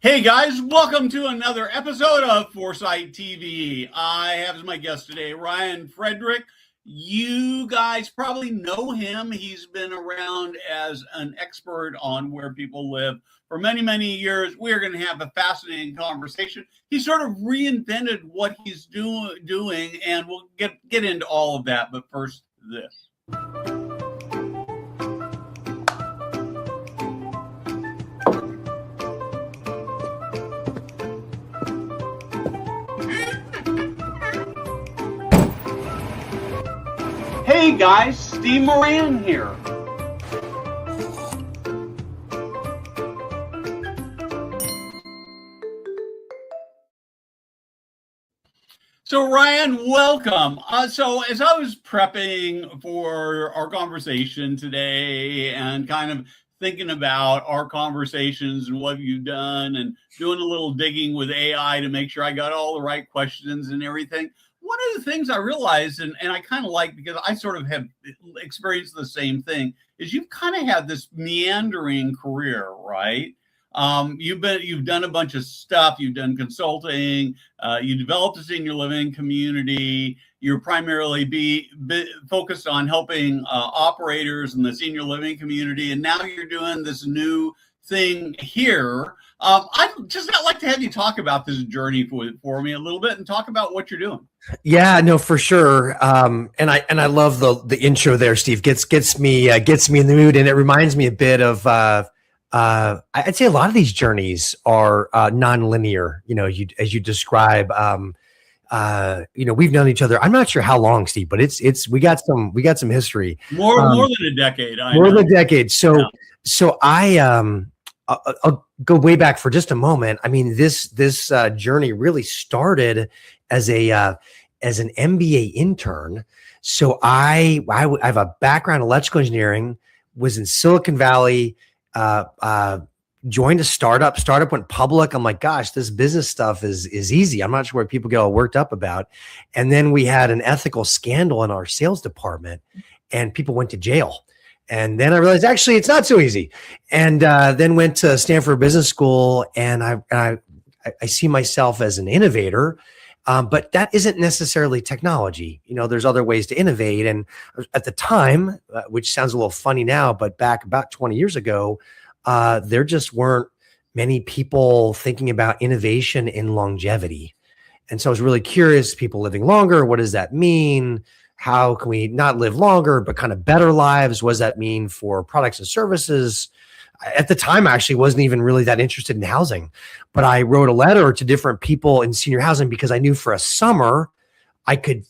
Hey guys, welcome to another episode of Foresight TV. I have as my guest today Ryan Frederick. You guys probably know him. He's been around as an expert on where people live for many, many years. We're going to have a fascinating conversation. He sort of reinvented what he's doing, and we'll get into all of that. But first, this. Hey guys, Steve Moran here. So Ryan, welcome. So as I was prepping for our conversation today and kind of thinking about our conversations and what you've done and doing a little digging with AI to make sure I got all the right questions and everything, one of the things I realized, and I kind of like, because I sort of have experienced the same thing, is you've kind of had this meandering career, right? You've done a bunch of stuff. You've done consulting. You developed a senior living community. You're primarily be focused on helping operators in the senior living community, and now you're doing this new thing here. I'd just like to have you talk about this journey for me a little bit and talk about what you're doing. Yeah, no, for sure. And I love the intro there, Steve. Gets me in the mood, and it reminds me a bit of I'd say a lot of these journeys are non-linear. You know, as you describe. We've known each other. I'm not sure how long, Steve, but we got some history. More than a decade. More than a decade. So I'll go way back for just a moment. I mean, this journey really started as an MBA intern. So I have a background in electrical engineering, was in Silicon Valley, joined a startup went public. I'm like, gosh, this business stuff is easy. I'm not sure what people get all worked up about. And then we had an ethical scandal in our sales department and people went to jail. And then I realized actually it's not so easy. And then went to Stanford Business School, and I see myself as an innovator, but that isn't necessarily technology. You know, there's other ways to innovate. And at the time, which sounds a little funny now, but back about 20 years ago, there just weren't many people thinking about innovation in longevity. And so I was really curious, people living longer, what does that mean? How can we not live longer, but kind of better lives? What does that mean for products and services? At the time, I actually wasn't even really that interested in housing, but I wrote a letter to different people in senior housing because I knew for a summer, it'd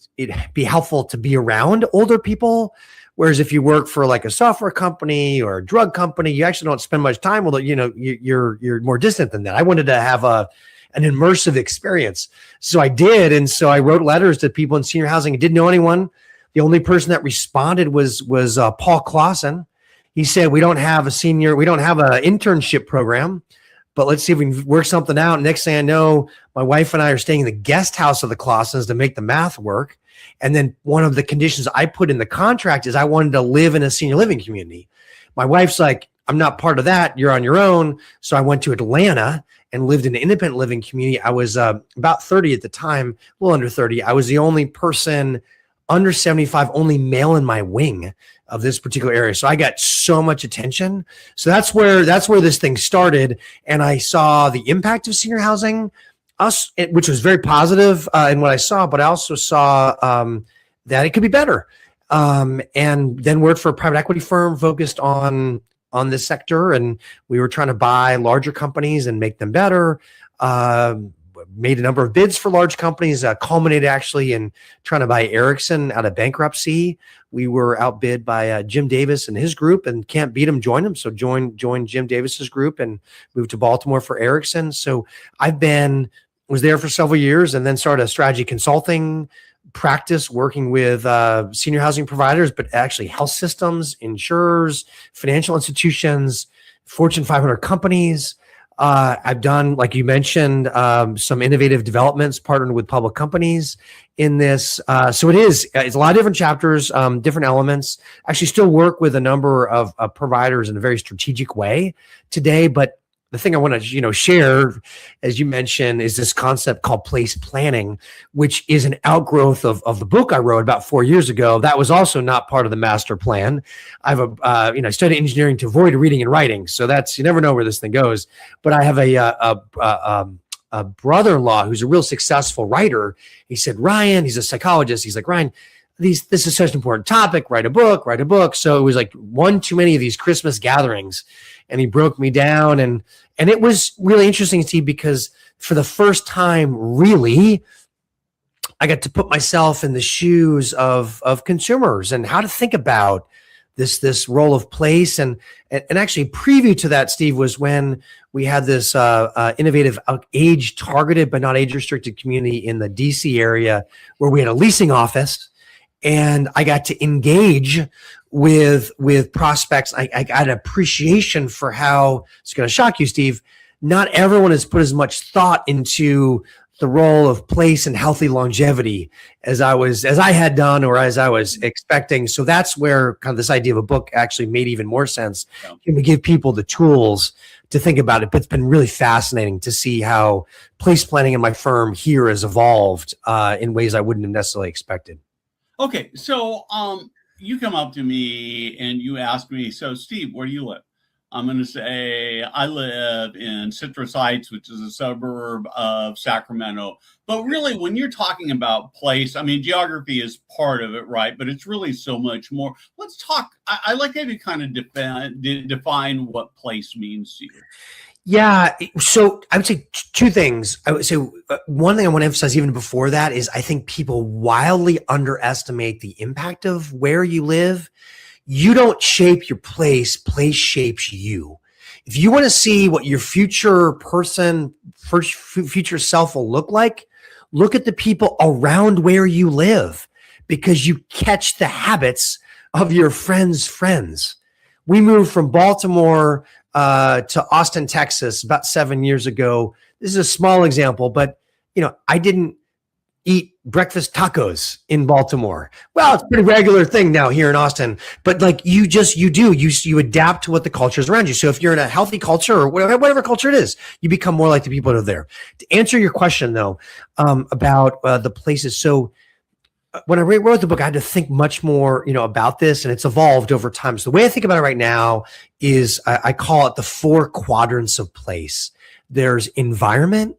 be helpful to be around older people. Whereas if you work for like a software company or a drug company, you actually don't spend much time with it. You know, you're more distant than that. I wanted to have an immersive experience. So I did. And so I wrote letters to people in senior housing. I didn't know anyone. The only person that responded was Paul Clausen. He said, we don't have an internship program, but let's see if we can work something out. Next thing I know, my wife and I are staying in the guest house of the Clausens to make the math work. And then one of the conditions I put in the contract is I wanted to live in a senior living community. My wife's like, I'm not part of that. You're on your own. So I went to Atlanta and lived in an independent living community. I was about 30 at the time, a little under 30. I was the only person under 75, only male in my wing of this particular area. So I got so much attention. So that's where this thing started. And I saw the impact of senior housing, which was very positive in what I saw, but I also saw that it could be better. And then worked for a private equity firm focused on this sector. And we were trying to buy larger companies and make them better. Made a number of bids for large companies, culminated actually in trying to buy Ericsson out of bankruptcy. We were outbid by Jim Davis and his group, and can't beat him, join him. So joined Jim Davis's group and moved to Baltimore for Ericsson. So was there for several years, and then started a strategy consulting practice working with senior housing providers, but actually health systems, insurers, financial institutions, Fortune 500 companies. I've done, like you mentioned, some innovative developments, partnered with public companies in this. So it's a lot of different chapters, different elements. Actually still work with a number of providers in a very strategic way today, but the thing I want to, share, as you mentioned, is this concept called place planning, which is an outgrowth of the book I wrote about 4 years ago. That was also not part of the master plan. I studied engineering to avoid reading and writing. So you never know where this thing goes. But I have a brother-in-law who's a real successful writer. He said, Ryan, he's a psychologist. He's like, Ryan, this is such an important topic. Write a book. So it was like one too many of these Christmas gatherings, and he broke me down. And it was really interesting to see, because for the first time, really, I got to put myself in the shoes of consumers and how to think about this role of place. And actually, preview to that, Steve, was when we had this innovative age targeted but not age restricted community in the DC area, where we had a leasing office. And I got to engage with prospects. I got an appreciation for how, it's going to shock you, Steve, not everyone has put as much thought into the role of place and healthy longevity as I had done, or as I was expecting. So that's where kind of this idea of a book actually made even more sense. Can we give people the tools to think about it? But it's been really fascinating to see how place planning in my firm here has evolved in ways I wouldn't have necessarily expected. Okay, so you come up to me and you ask me, so Steve, where do you live? I'm going to say I live in Citrus Heights, which is a suburb of Sacramento. But really, when you're talking about place, I mean, geography is part of it, right? But it's really so much more. Let's talk. I like how you kind of define what place means to you. Yeah. So I would say two things. I would say one thing I want to emphasize even before that is I think people wildly underestimate the impact of where you live. You don't shape your place. Place shapes you. If you want to see what your future future self will look like, look at the people around where you live, because you catch the habits of your friends' friends. We moved from Baltimore to Austin, Texas about 7 years ago. This is a small example, but I didn't eat breakfast tacos in Baltimore. Well, it's a pretty regular thing now here in Austin, but like you adapt to what the culture is around you. So if you're in a healthy culture or whatever culture it is, you become more like the people that are there. To answer your question though, about the places. So when I wrote the book, I had to think much more, about this, and it's evolved over time. So the way I think about it right now is I call it the 4 quadrants of place. There's environment,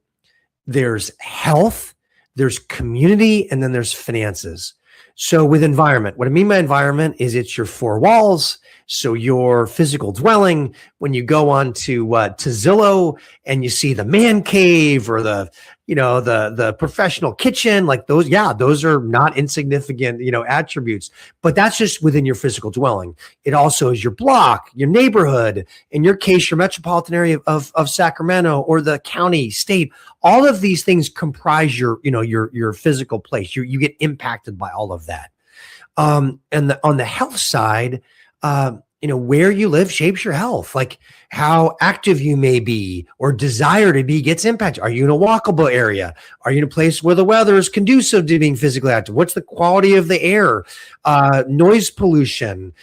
there's health, there's community, and then there's finances. So with environment, what I mean by environment is it's your 4 walls. So your physical dwelling, when you go on to Zillow and you see the man cave or the professional kitchen, like those are not insignificant, attributes, but that's just within your physical dwelling. It also is your block, your neighborhood, in your case, your metropolitan area of Sacramento or the county, state. All of these things comprise your physical place. You get impacted by all of that. And on the health side, where you live shapes your health. Like how active you may be or desire to be gets impacted. Are you in a walkable area? Are you in a place where the weather is conducive to being physically active? What's the quality of the air? Noise pollution,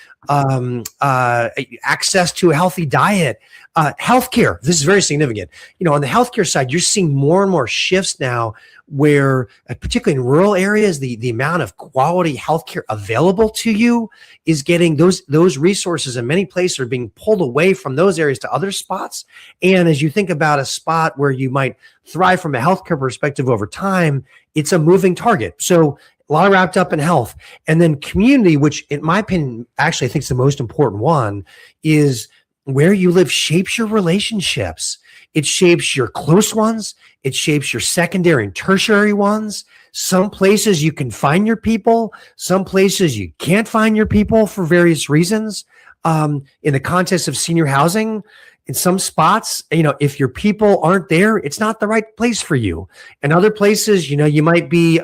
access to a healthy diet, healthcare. This is very significant. On the healthcare side, you're seeing more and more shifts now where, particularly in rural areas, the amount of quality healthcare available to you is getting those resources in many places are being pulled away from those areas to other spots. And as you think about a spot where you might thrive from a healthcare perspective over time, it's a moving target. So a lot wrapped up in health. And then community, which in my opinion, actually I think is the most important one, is where you live shapes your relationships. It shapes your close ones. It shapes your secondary and tertiary ones. Some places you can find your people. Some places you can't find your people for various reasons. In the context of senior housing, in some spots, if your people aren't there, it's not the right place for you. In other places, you might be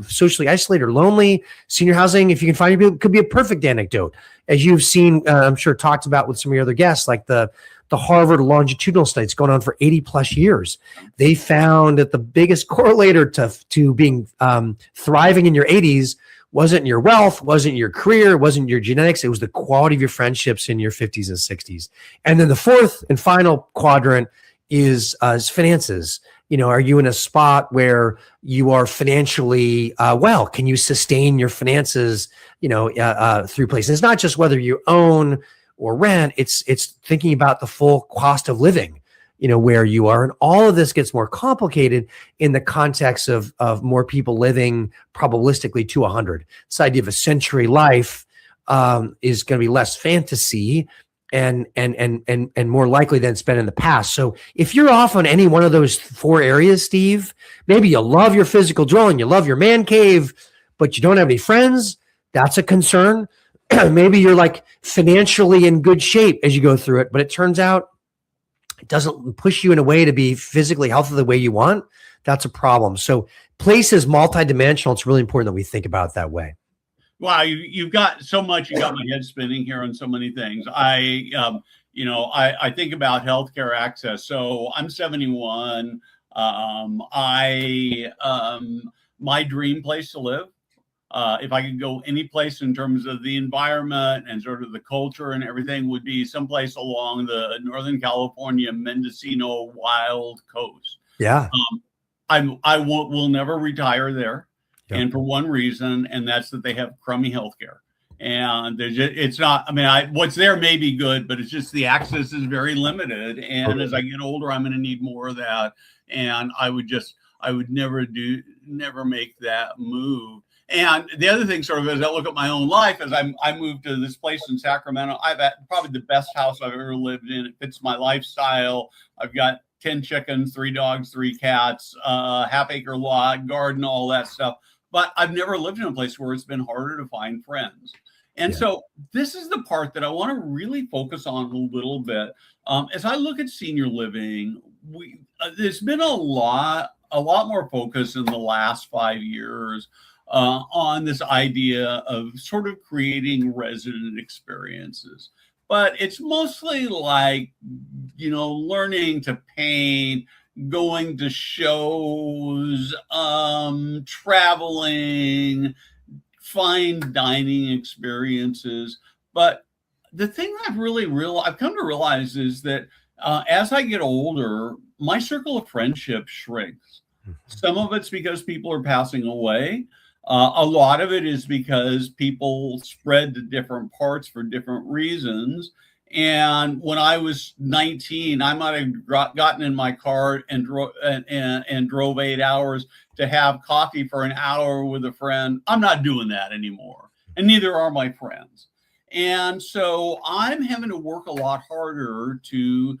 socially isolated or lonely. Senior housing, if you can find your people, could be a perfect anecdote. As you've seen, I'm sure talked about with some of your other guests, like the Harvard longitudinal studies going on for 80 plus years. They found that the biggest correlator to being thriving in your 80s Wasn't your wealth, wasn't your career, wasn't your genetics. It was the quality of your friendships in your 50s and 60s. And then the fourth and final quadrant is finances. Are you in a spot where you are financially well? Can you sustain your finances, through places? It's not just whether you own or rent. It's thinking about the full cost of living, where you are. And all of this gets more complicated in the context of more people living probabilistically to 100. This idea of a century life is going to be less fantasy and more likely than it's been in the past. So if you're off on any one of those four areas, Steve, maybe you love your physical dwelling, you love your man cave, but you don't have any friends, that's a concern. Maybe you're like financially in good shape as you go through it, but it turns out it doesn't push you in a way to be physically healthy the way you want. That's a problem. So place is multidimensional. It's really important that we think about it that way. Wow, you've got so much. You got my head spinning here on so many things. I think about healthcare access. So I'm 71. My dream place to live, if I could go any place in terms of the environment and sort of the culture and everything, would be someplace along the Northern California, Mendocino wild coast. Yeah. I will never retire there. Yep. And for one reason, and that's that they have crummy healthcare. And it's not, what's there may be good, but it's just the access is very limited. And as I get older, I'm going to need more of that. And I would never make that move. And the other thing, sort of, as I look at my own life, as I moved to this place in Sacramento, I've had probably the best house I've ever lived in. It fits my lifestyle. I've got 10 chickens, 3 dogs, 3 cats, half-acre lot, garden, all that stuff. But I've never lived in a place where it's been harder to find friends. And so this is the part that I want to really focus on a little bit. As I look at senior living, there's been a lot more focus in the last 5 years on this idea of sort of creating resident experiences. But it's mostly like, learning to paint, going to shows, traveling, fine dining experiences. But the thing I've come to realize is that as I get older, my circle of friendship shrinks. Some of it's because people are passing away. A lot of it is because people spread to different parts for different reasons. And when I was 19, I might have gotten in my car and drove 8 hours to have coffee for an hour with a friend. I'm not doing that anymore, and neither are my friends. And so I'm having to work a lot harder to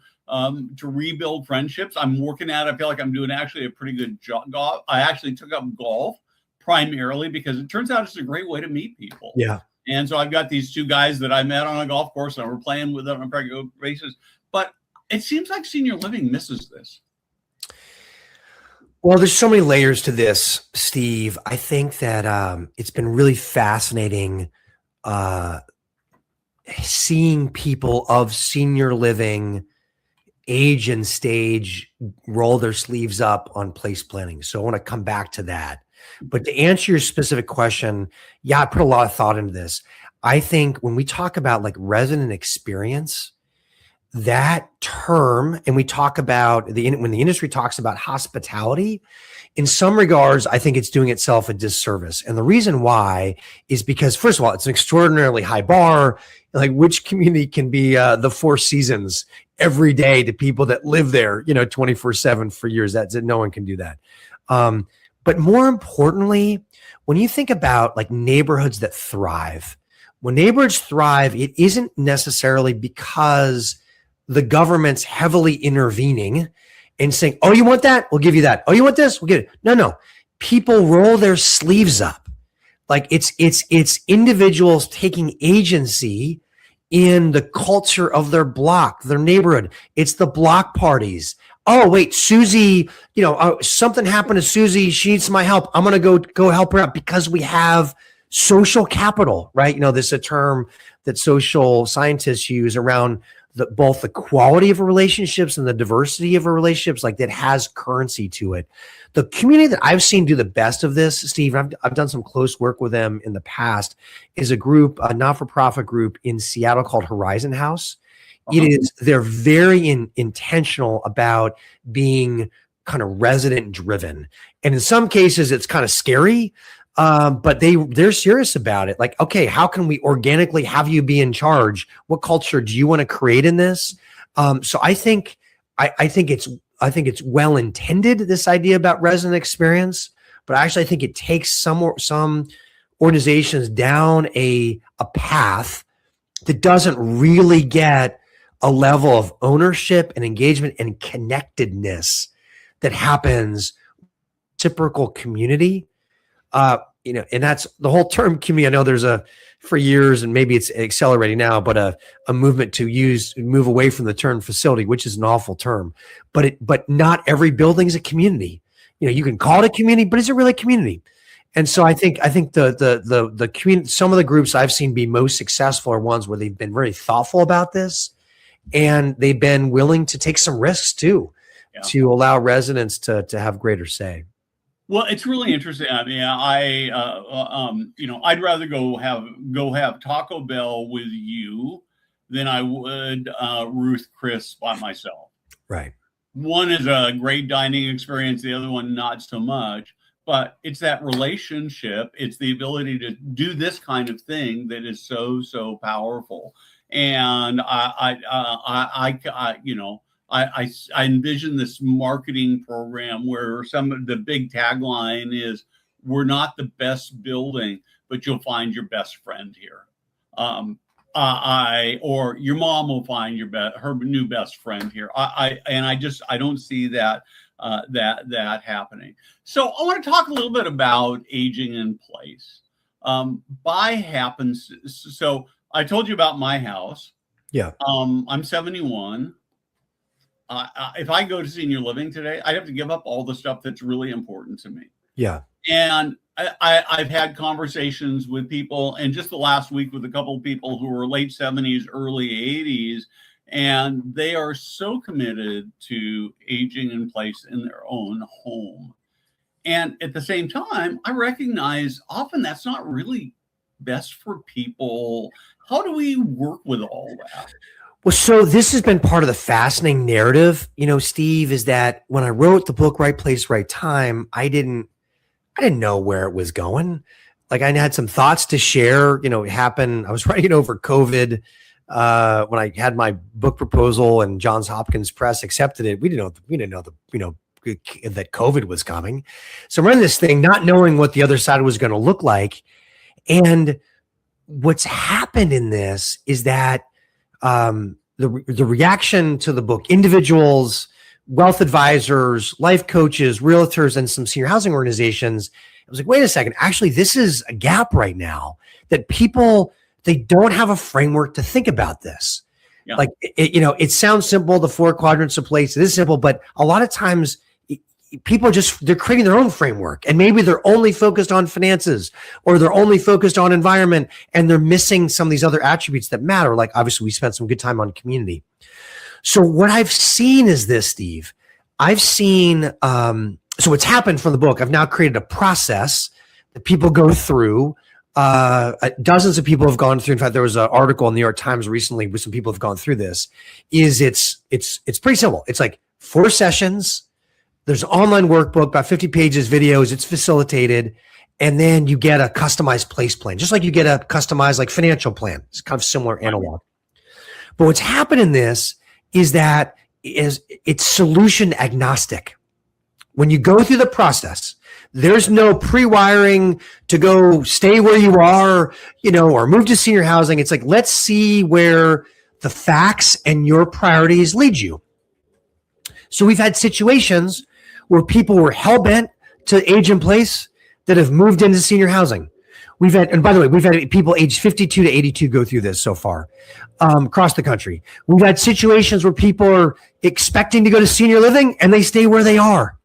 rebuild friendships. I'm working at it. I feel like I'm doing actually a pretty good job. I actually took up golf primarily because it turns out it's a great way to meet people. Yeah. And so I've got these 2 guys that I met on a golf course and we're playing with them on a regular basis. But it seems like senior living misses this. Well, there's so many layers to this, Steve. I think that it's been really fascinating seeing people of senior living age and stage roll their sleeves up on place planning. So I want to come back to that. But to answer your specific question, I put a lot of thought into this. I think when we talk about like resident experience, that term, and we talk about when the industry talks about hospitality, in some regards, I think it's doing itself a disservice. And the reason why is because, first of all, it's an extraordinarily high bar. Like, which community can be the Four Seasons every day to people that live there, 24/7 for years? That no one can do that. But more importantly, when you think about like neighborhoods that thrive, when neighborhoods thrive, it isn't necessarily because the government's heavily intervening and saying, oh, you want that? We'll give you that. Oh, you want this? We'll get it. No. People roll their sleeves up. Like it's individuals taking agency in the culture of their block, their neighborhood. It's the block parties. Oh, wait, Susie, something happened to Susie. She needs my help. I'm going to go help her out because we have social capital, right? This is a term that social scientists use around both the quality of relationships and the diversity of relationships, like that has currency to it. The community that I've seen do the best of this, Steve, I've done some close work with them in the past, is a group, a not-for-profit group in Seattle called Horizon House. They're very intentional about being kind of resident driven. And in some cases it's kind of scary, but they're serious about it. Like, okay, how can we organically have you be in charge? What culture do you want to create in this? So I think it's well intended, this idea about resident experience, but actually I think it takes some organizations down a path that doesn't really get a level of ownership and engagement and connectedness that happens reciprocal community. And that's the whole term community. I know there's for years, and maybe it's accelerating now, but a movement to move away from the term facility, which is an awful term, but not every building is a community. You can call it a community, but is it really a community? And so I think the community, some of the groups I've seen be most successful are ones where they've been very thoughtful about this, and they've been willing to take some risks too, to allow residents to have greater say. Well, it's really interesting. I mean, I'd rather go have Taco Bell with you than I would Ruth Chris by myself. Right. One is a great dining experience. The other one, not so much. But it's that relationship. It's the ability to do this kind of thing that is so powerful. And I envision this marketing program where some of the big tagline is, "We're not the best building, but you'll find your best friend here." Or your mom will find her new best friend here. I don't see that happening. So I want to talk a little bit about aging in place. So I told you about my house. Yeah. I'm 71. If I go to senior living today, I'd have to give up all the stuff that's really important to me. Yeah. And I've had conversations with people, and just the last week with a couple of people who were late 70s, early 80s, and they are so committed to aging in place in their own home. And at the same time, I recognize often that's not really best for people. How do we work with all that? Well, so this has been part of the fascinating narrative, Steve, is that when I wrote the book, Right Place, Right Time, I didn't know where it was going. Like, I had some thoughts to share, it happened. I was writing it over COVID. When I had my book proposal and Johns Hopkins Press accepted it, we didn't know that COVID was coming. So I'm running this thing, not knowing what the other side was going to look like. And what's happened in this is that the reaction to the book, individuals, wealth advisors, life coaches, realtors, and some senior housing organizations, I was like, wait a second, actually, this is a gap right now that people, they don't have a framework to think about this. Yeah. Like, it sounds simple, the 4 quadrants of place, it is simple, but a lot of times people they're creating their own framework, and maybe they're only focused on finances, or they're only focused on environment, and they're missing some of these other attributes that matter. Like, obviously we spent some good time on community. So what I've seen is this, Steve, I've seen, so what's happened from the book, I've now created a process that people go through. Dozens of people have gone through. In fact, there was an article in the New York Times recently with some people have gone through this. It's pretty simple. It's like 4 sessions. There's an online workbook, about 50 pages, videos. It's facilitated. And then you get a customized place plan, just like you get a customized financial plan. It's kind of similar analog. But what's happened in this is that it's solution agnostic. When you go through the process, there's no pre-wiring to go stay where you are, or move to senior housing. It's like, let's see where the facts and your priorities lead you. So we've had situations where people were hell-bent to age in place that have moved into senior housing. And by the way, we've had people aged 52 to 82 go through this so far across the country. We've had situations where people are expecting to go to senior living and they stay where they are.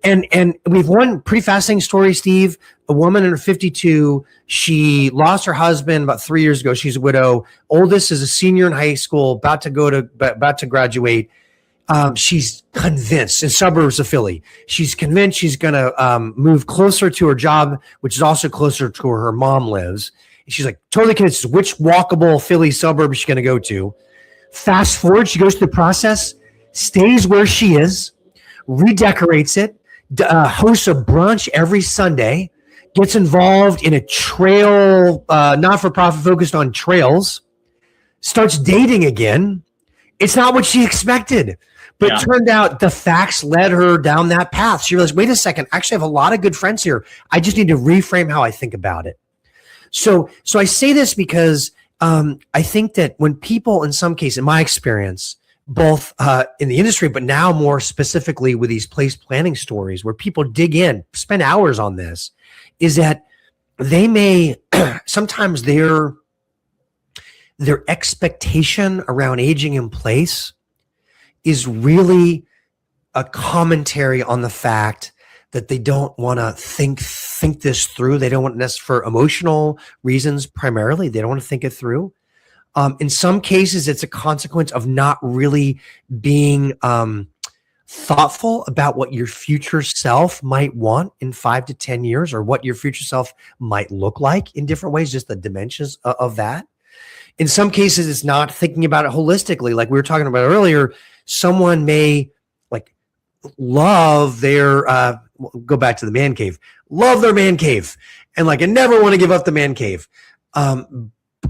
And we have one pretty fascinating story, Steve. a woman in her 52. She lost her husband about 3 years ago. She's a widow. Oldest is a senior in high school, about to graduate. She's convinced in suburbs of Philly. She's convinced she's going to move closer to her job, which is also closer to where her mom lives. And she's like totally convinced which walkable Philly suburb she's going to go to. Fast forward, she goes through the process, stays where she is, redecorates it, hosts a brunch every Sunday, gets involved in a trail, not-for-profit focused on trails, starts dating again. It's not what she expected, but it turned out the facts led her down that path. She realized, wait a second, actually I have a lot of good friends here. I just need to reframe how I think about it. So I say this because I think that when people, in some cases, in my experience, both in the industry, but now more specifically with these place planning stories where people dig in, spend hours on this, is that they may sometimes their expectation around aging in place is really a commentary on the fact that they don't want to think this through. They don't want this for emotional reasons primarily. They don't want to think it through. In some cases, it's a consequence of not really being thoughtful about what your future self might want in 5 to 10 years, or what your future self might look like in different ways, just the dimensions of that. In some cases, it's not thinking about it holistically. Like we were talking about earlier, someone may like love their, go back to the man cave, love their man cave and like, I never want to give up the man cave.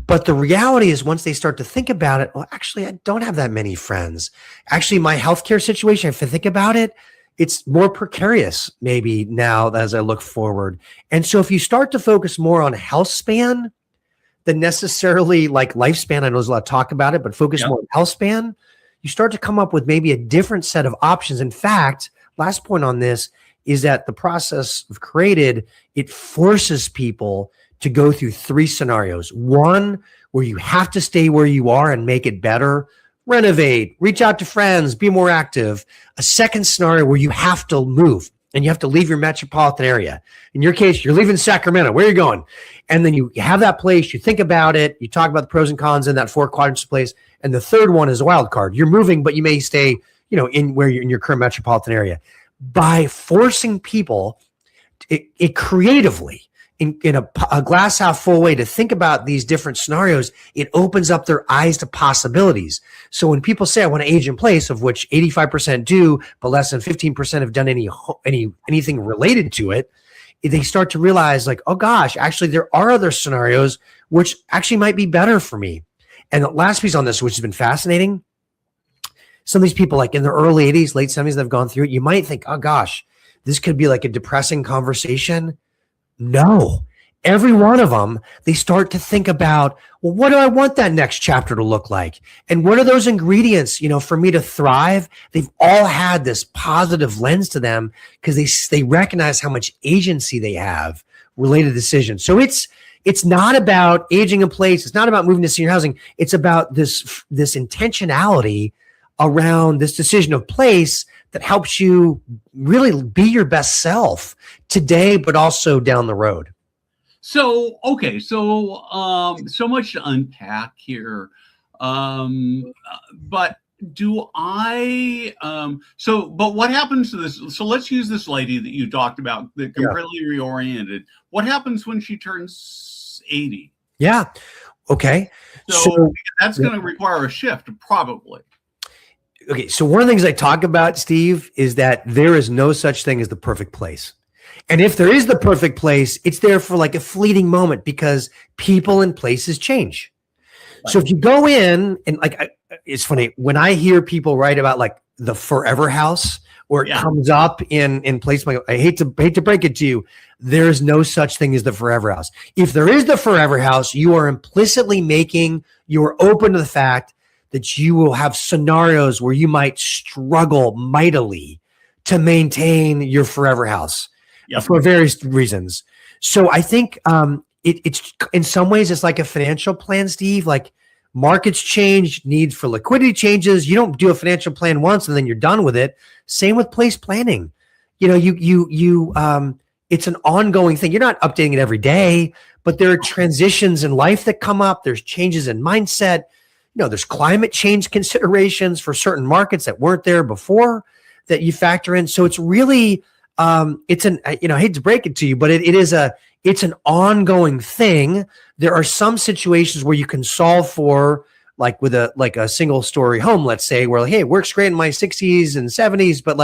But the reality is once they start to think about it, well, actually, I don't have that many friends. Actually, my healthcare situation, if I think about it, it's more precarious maybe now as I look forward. And so if you start to focus more on health span than necessarily like lifespan, I know there's a lot of talk about it, but focus more on health span, you start to come up with maybe a different set of options. In fact, last point on this is that the process of created, it forces people to go through 3 scenarios. One, where you have to stay where you are and make it better, renovate, reach out to friends, be more active. A second scenario where you have to move and you have to leave your metropolitan area. In your case, you're leaving Sacramento. Where are you going? And then you have that place, you think about it, you talk about the pros and cons in that 4 quadrants place. And the third one is a wild card. You're moving, but you may stay, in where you're in your current metropolitan area. By forcing people it creatively, in a glass half full way to think about these different scenarios, it opens up their eyes to possibilities. So when people say, I want to age in place, of which 85% do, but less than 15% have done anything related to it, they start to realize like, oh gosh, actually there are other scenarios which actually might be better for me. And the last piece on this, which has been fascinating, some of these people like in their early 80s, late 70s that have gone through it, you might think, oh gosh, this could be like a depressing conversation. No, every one of them, they start to think about, well, what do I want that next chapter to look like? And what are those ingredients, for me to thrive? They've all had this positive lens to them because they recognize how much agency they have related to decisions. So it's not about aging in place. It's not about moving to senior housing. It's about this intentionality around this decision of place that helps you really be your best self today, but also down the road. So, okay. So much to unpack here. But but what happens to this? So let's use this lady that you talked about that completely reoriented. What happens when she turns 80? Yeah. Okay. So that's going to require a shift, probably. Okay, so one of the things I talk about, Steve, is that there is no such thing as the perfect place. And if there is the perfect place, it's there for like a fleeting moment because people and places change. Right. So if you go in and it's funny, when I hear people write about like the forever house or it comes up in places, I hate to break it to you, there's no such thing as the forever house. If there is the forever house, you are implicitly you are open to the fact that you will have scenarios where you might struggle mightily to maintain your forever house for various reasons. So I think it's in some ways it's like a financial plan, Steve. Like markets change, needs for liquidity changes. You don't do a financial plan once and then you're done with it. Same with place planning. You it's an ongoing thing. You're not updating it every day, but there are transitions in life that come up. There's changes in mindset. There's climate change considerations for certain markets that weren't there before that you factor in. So it's really, I hate to break it to you, but it's an ongoing thing. There are some situations where you can solve for, like with a single story home, let's say, where, hey, it works great in my 60s and 70s, but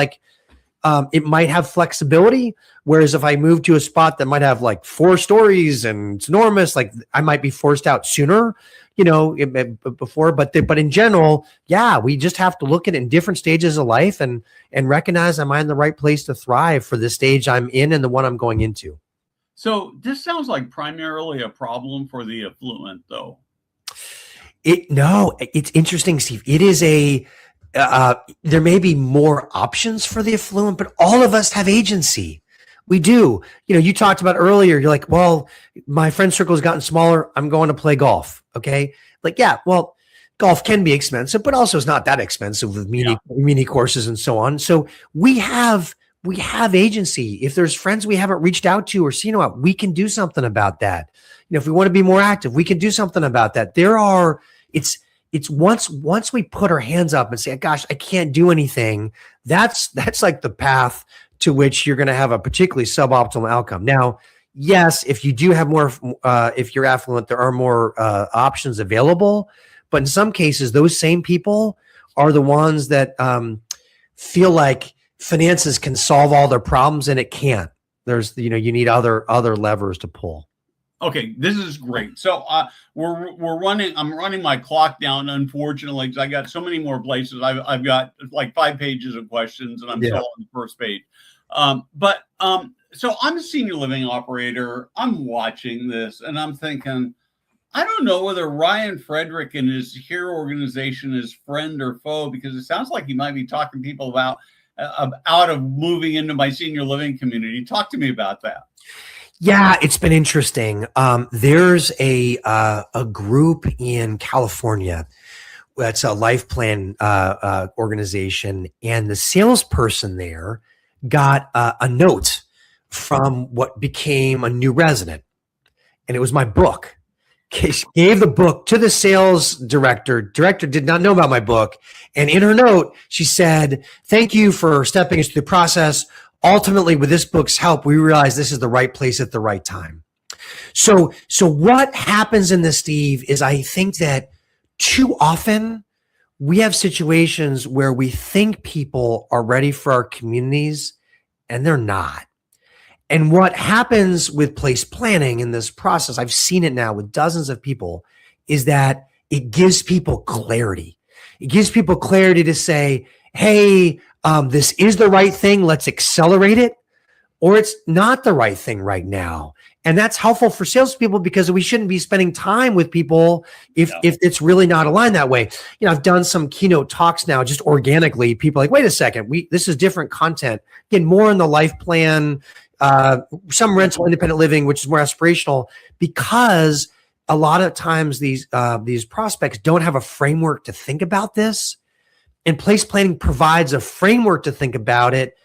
it might have flexibility. Whereas if I move to a spot that might have like 4 stories and it's enormous, like I might be forced out sooner, before. But in general, yeah, we just have to look at it in different stages of life and recognize, am I in the right place to thrive for the stage I'm in and the one I'm going into? So this sounds like primarily a problem for the affluent, though. It's interesting, Steve. It is there may be more options for the affluent, but all of us have agency. We do. You talked about earlier, you're like, well, my friend circle has gotten smaller. I'm going to play golf. Okay. Yeah, well, golf can be expensive, but also it's not that expensive with mini courses and so on. So we have agency. If there's friends we haven't reached out to or seen about, we can do something about that. If we want to be more active, we can do something about that. It's once we put our hands up and say, gosh, I can't do anything. That's like the path to which you're going to have a particularly suboptimal outcome. Now, yes, if you do have more, if you're affluent, there are more options available. But in some cases, those same people are the ones that feel like finances can solve all their problems, and it can't. There's, you need other levers to pull. Okay, this is great. So we're running. I'm running my clock down, unfortunately, because I got so many more places. I've got like 5 pages of questions, and I'm still on the first page. So I'm a senior living operator. I'm watching this, and I'm thinking, I don't know whether Ryan Frederick and his HERE organization is friend or foe, because it sounds like he might be talking to people about out of moving into my senior living community. Talk to me about that. Yeah, it's been interesting. There's a group in California that's a life plan organization, and the salesperson there got a note from what became a new resident, and it was my book. She gave the book to the sales director. Director did not know about my book, and in her note, she said, "Thank you for stepping us through the process. Ultimately, with this book's help, we realize this is the right place at the right time." So what happens in this, Steve, is I think that too often we have situations where we think people are ready for our communities and they're not. And what happens with place planning in this process, I've seen it now with dozens of people, is that it gives people clarity. It gives people clarity to say, hey, this is the right thing, let's accelerate it, or it's not the right thing right now. And that's helpful for salespeople, because we shouldn't be spending time with people if it's really not aligned that way. I've done some keynote talks now, just organically. People are like, wait a second, this is different content. Again, more in the life plan, some rental independent living, which is more aspirational, because a lot of times these prospects don't have a framework to think about this. And place planning provides a framework to think about it,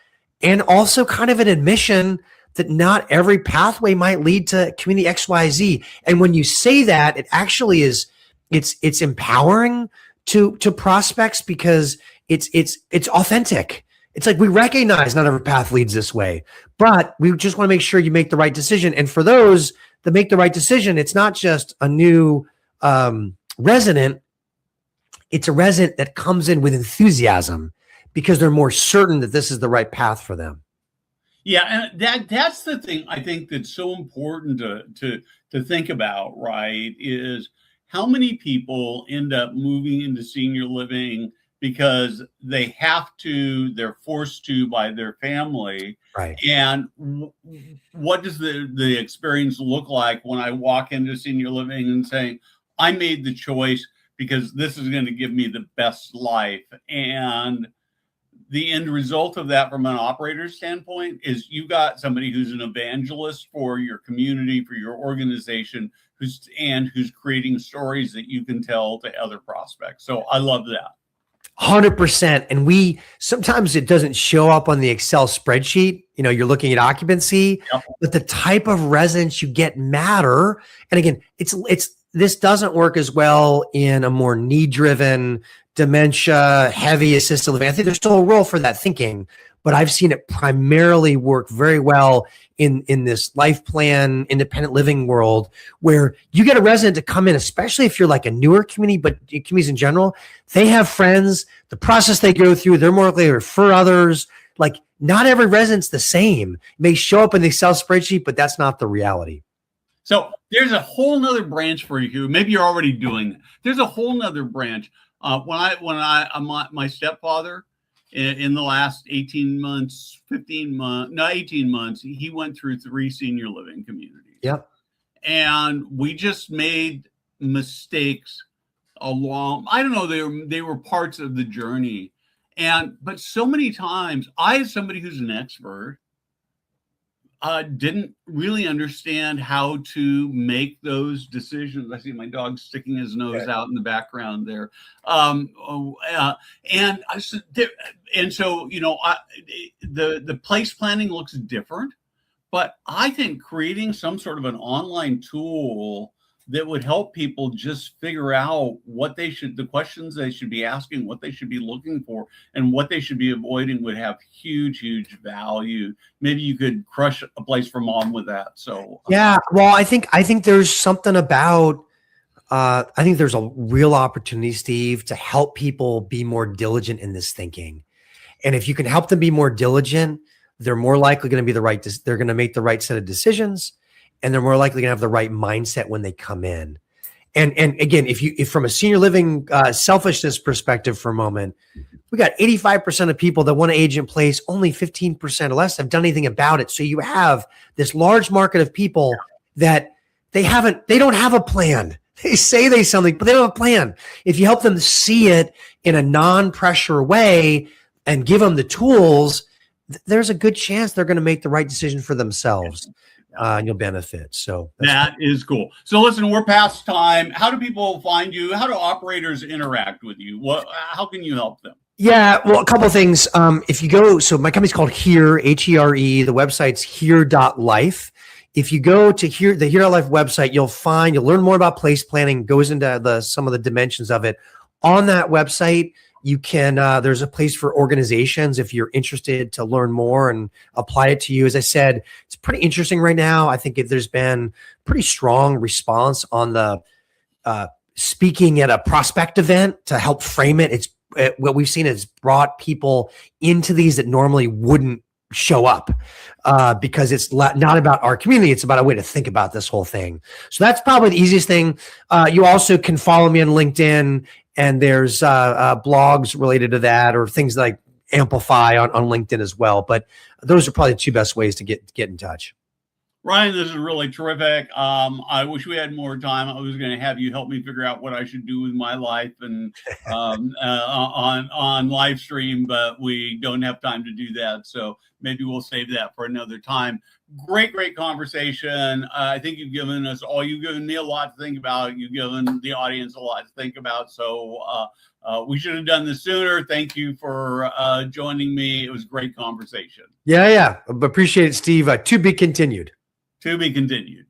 and also kind of an admission that not every pathway might lead to community XYZ. And when you say that, it actually is, it's empowering to prospects, because it's authentic. It's like, we recognize not every path leads this way, but we just want to make sure you make the right decision. And for those that make the right decision, it's not just a new resident. It's a resident that comes in with enthusiasm because they're more certain that this is the right path for them. Yeah, and that's the thing I think that's so important to think about, right? Is how many people end up moving into senior living because they have to, they're forced to by their family. Right. And what does the experience look like when I walk into senior living and saying, I made the choice because this is going to give me the best life? And the end result of that from an operator standpoint is you got somebody who's an evangelist for your community, for your organization, who's creating stories that you can tell to other prospects. So I love that. 100%. And sometimes it doesn't show up on the Excel spreadsheet. You're looking at occupancy, Yep. but the type of residents you get matter. And again, this doesn't work as well in a more need-driven, dementia, heavy assisted living. I think there's still a role for that thinking, but I've seen it primarily work very well in this life plan, independent living world, where you get a resident to come in, especially if you're like a newer community, but communities in general, they have friends, the process they go through, they're more likely to refer others. Like, not every resident's the same. It may show up in the Excel spreadsheet, but that's not the reality. So there's a whole nother branch for you. Maybe you're already doing it. There's a whole nother branch. My stepfather, in the last 18 months, he went through 3 senior living communities. Yep. And we just made mistakes along. I don't know, they were parts of the journey. But so many times, I, as somebody who's an expert, didn't really understand how to make those decisions. I see my dog sticking his nose out in the background there. The place planning looks different, but I think creating some sort of an online tool that would help people just figure out the questions they should be asking, what they should be looking for, and what they should be avoiding would have huge, huge value. Maybe you could crush a place for mom with that. So yeah, well, I think there's something about, I think there's a real opportunity, Steve, to help people be more diligent in this thinking. And if you can help them be more diligent, they're more likely going to be they're going to make the right set of decisions. And they're more likely to have the right mindset when they come in. And again, if from a senior living selfishness perspective for a moment, we got 85% of people that want to age in place, only 15% or less have done anything about it. So you have this large market of people that they don't have a plan. They say they something, but they don't have a plan. If you help them see it in a non-pressure way and give them the tools, there's a good chance they're going to make the right decision for themselves. And you'll benefit. So that is cool. So listen, we're past time. How do people find you? How do operators interact with you? How can you help them? Yeah, well, a couple of things. If you go, so my company's called Here, Here. The website's here.life. If you go to the Here.life website, you'll learn more about place planning, goes into some of the dimensions of it. On that website, you can, there's a place for organizations if you're interested to learn more and apply it to you. As I said, it's pretty interesting right now. I think there's been pretty strong response on the speaking at a prospect event to help frame it. What we've seen is brought people into these that normally wouldn't show up because it's not about our community. It's about a way to think about this whole thing. So that's probably the easiest thing. You also can follow me on LinkedIn, and there's blogs related to that or things like Amplify on LinkedIn as well. But those are probably the 2 best ways to get in touch. Ryan, this is really terrific. I wish we had more time. I was going to have you help me figure out what I should do with my life and on live stream, but we don't have time to do that. So maybe we'll save that for another time. Great conversation. I think you've given me a lot to think about. You've given the audience a lot to think about. So we should have done this sooner. Thank you for joining me. It was a great conversation. Yeah. Appreciate it, Steve. To be continued. To be continued.